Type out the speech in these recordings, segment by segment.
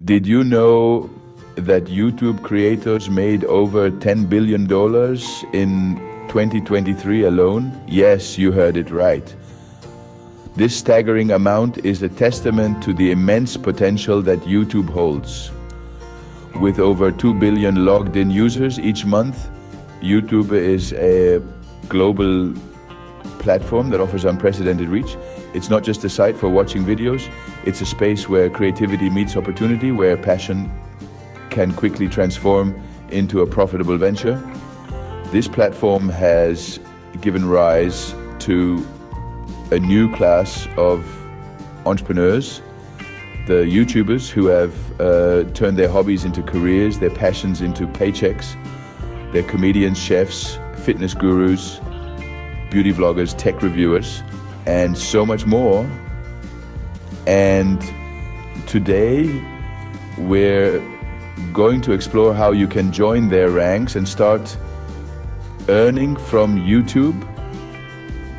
Did you know that YouTube creators made over $10 billion in 2023 alone? Yes, you heard it right. This staggering amount is a testament to the immense potential that YouTube holds. With over 2 billion logged in users each month, YouTube is a global platform that offers unprecedented reach. It's not just a site for watching videos, it's a space where creativity meets opportunity, where passion can quickly transform into a profitable venture. This platform has given rise to a new class of entrepreneurs, the YouTubers who have turned their hobbies into careers, their passions into paychecks. They're comedians, chefs, fitness gurus, beauty vloggers, tech reviewers, and so much more. And today we're going to explore how you can join their ranks and start earning from YouTube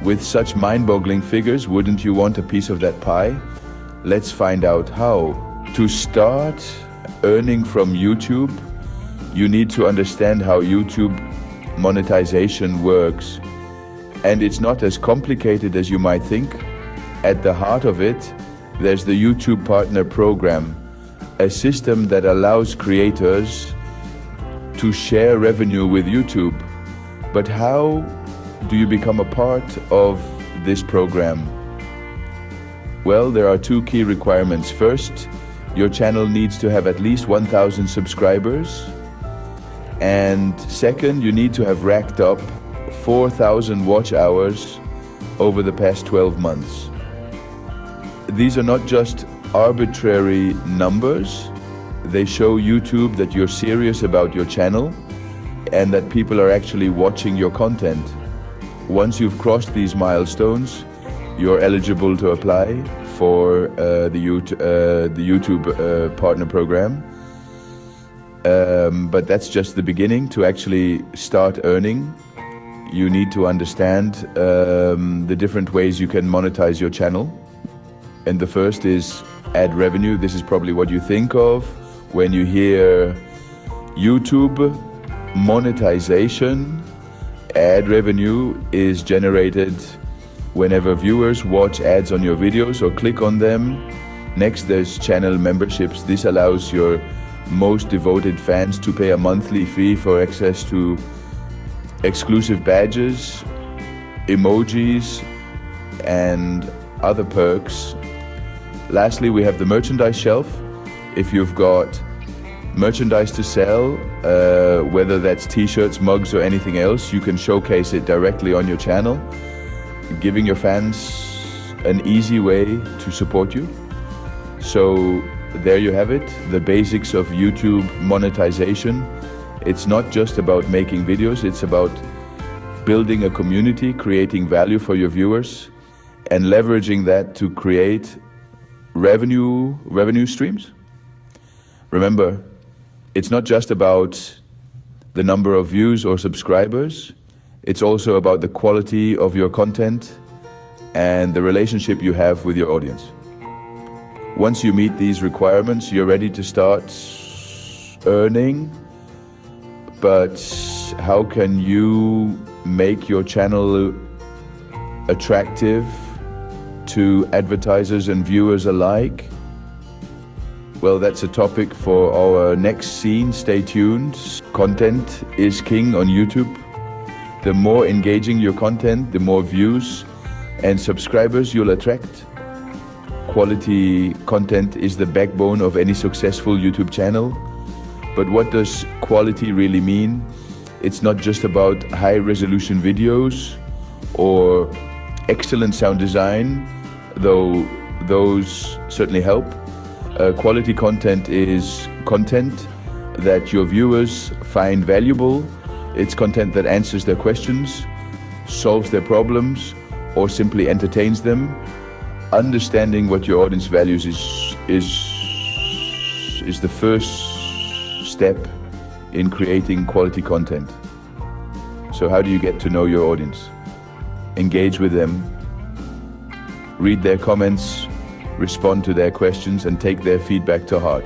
with such mind-boggling figures. Wouldn't you want a piece of that pie? Let's find out how. To start earning from YouTube, you need to understand how YouTube monetization works. And it's not as complicated as you might think. At the heart of it, there's the YouTube Partner Program, a system that allows creators to share revenue with YouTube. But how do you become a part of this program? Well, there are two key requirements. First, your channel needs to have at least 1,000 subscribers. And second, you need to have racked up 4,000 watch hours over the past 12 months. These are not just arbitrary numbers. They show YouTube that you're serious about your channel and that people are actually watching your content. Once you've crossed these milestones, you're eligible to apply for the YouTube Partner Program. But that's just the beginning. To actually start earning, you need to understand the different ways you can monetize your channel. And the first is ad revenue. This is probably what you think of when you hear YouTube monetization. Ad revenue is generated whenever viewers watch ads on your videos or click on them. Next, there's channel memberships. This allows your most devoted fans to pay a monthly fee for access to exclusive badges, emojis, and other perks. Lastly, we have the merchandise shelf. If you've got merchandise to sell, whether that's t-shirts, mugs, or anything else, you can showcase it directly on your channel, giving your fans an easy way to support you. So there you have it, the basics of YouTube monetization. It's not just about making videos, it's about building a community, creating value for your viewers, and leveraging that to create revenue streams. Remember, it's not just about the number of views or subscribers, it's also about the quality of your content and the relationship you have with your audience. Once you meet these requirements, you're ready to start earning. But how can you make your channel attractive to advertisers and viewers alike? Well, that's a topic for our next scene. Stay tuned. Content is king on YouTube. The more engaging your content, the more views and subscribers you'll attract. Quality content is the backbone of any successful YouTube channel. But what does quality really mean? It's not just about high-resolution videos or excellent sound design, though those certainly help. Quality content is content that your viewers find valuable. It's content that answers their questions, solves their problems, or simply entertains them. Understanding what your audience values is the first step in creating quality content. So how do you get to know your audience? Engage with them, read their comments, respond to their questions, and take their feedback to heart.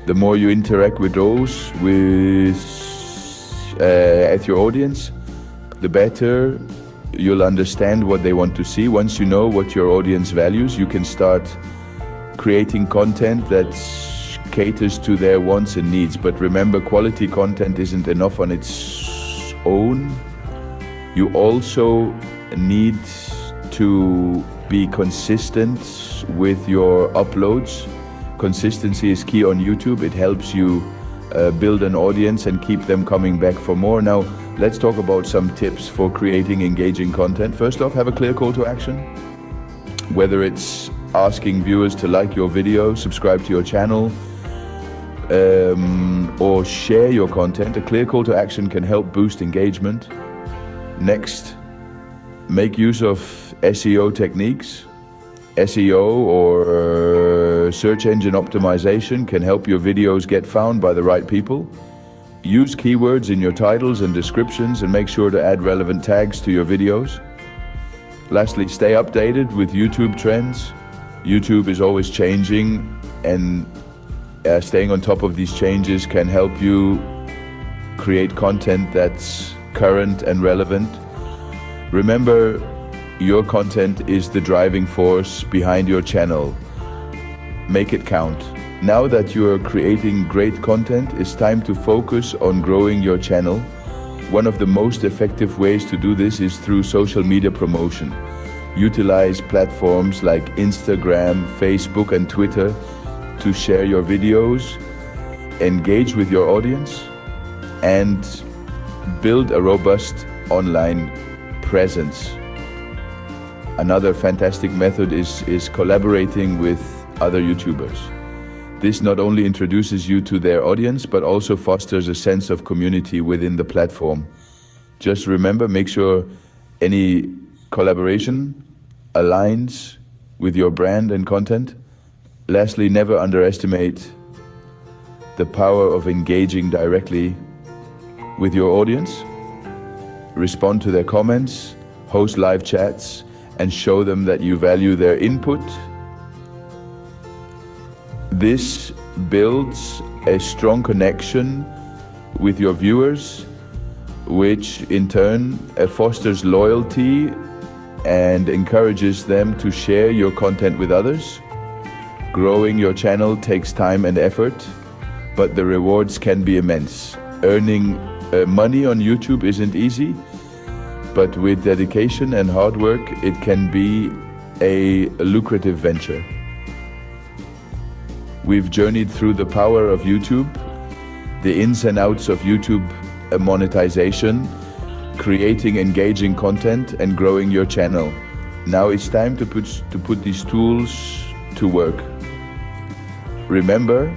The more you interact with those, at your audience, the better you'll understand what they want to see. Once you know what your audience values, you can start creating content that caters to their wants and needs. But remember, quality content isn't enough on its own. You also need to be consistent with your uploads. Consistency is key on YouTube. It helps you build an audience and keep them coming back for more. Now, let's talk about some tips for creating engaging content. First off, have a clear call to action. Whether it's asking viewers to like your video, subscribe to your channel, or share your content, a clear call to action can help boost engagement. Next, make use of SEO techniques. SEO or search engine optimization can help your videos get found by the right people. Use keywords in your titles and descriptions and make sure to add relevant tags to your videos. Lastly, stay updated with YouTube trends. YouTube is always changing, and staying on top of these changes can help you create content that's current and relevant. Remember, your content is the driving force behind your channel. Make it count. Now that you are creating great content, it's time to focus on growing your channel. One of the most effective ways to do this is through social media promotion. Utilize platforms like Instagram, Facebook, and Twitter to share your videos, engage with your audience, and build a robust online presence. Another fantastic method is collaborating with other YouTubers. This not only introduces you to their audience, but also fosters a sense of community within the platform. Just remember, make sure any collaboration aligns with your brand and content. Lastly, never underestimate the power of engaging directly with your audience. Respond to their comments, host live chats, and show them that you value their input. This builds a strong connection with your viewers, which in turn fosters loyalty and encourages them to share your content with others. Growing your channel takes time and effort, but the rewards can be immense. Earning money on YouTube isn't easy, but with dedication and hard work, it can be a lucrative venture. We've journeyed through the power of YouTube, the ins and outs of YouTube monetization, creating engaging content, and growing your channel. Now it's time to put these tools to work. Remember,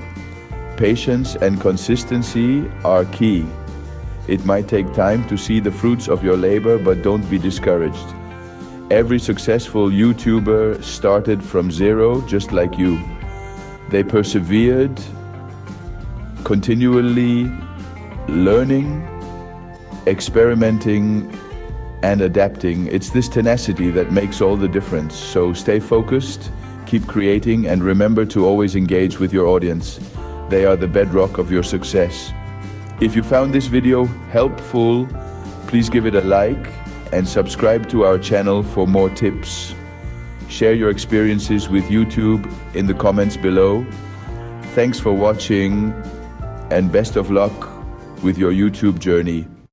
patience and consistency are key. It might take time to see the fruits of your labor, but don't be discouraged. Every successful YouTuber started from zero, just like you. They persevered, continually learning, experimenting, and adapting. It's this tenacity that makes all the difference. So stay focused, keep creating, and remember to always engage with your audience. They are the bedrock of your success. If you found this video helpful, please give it a like and subscribe to our channel for more tips. Share your experiences with YouTube in the comments below. Thanks for watching, and best of luck with your YouTube journey.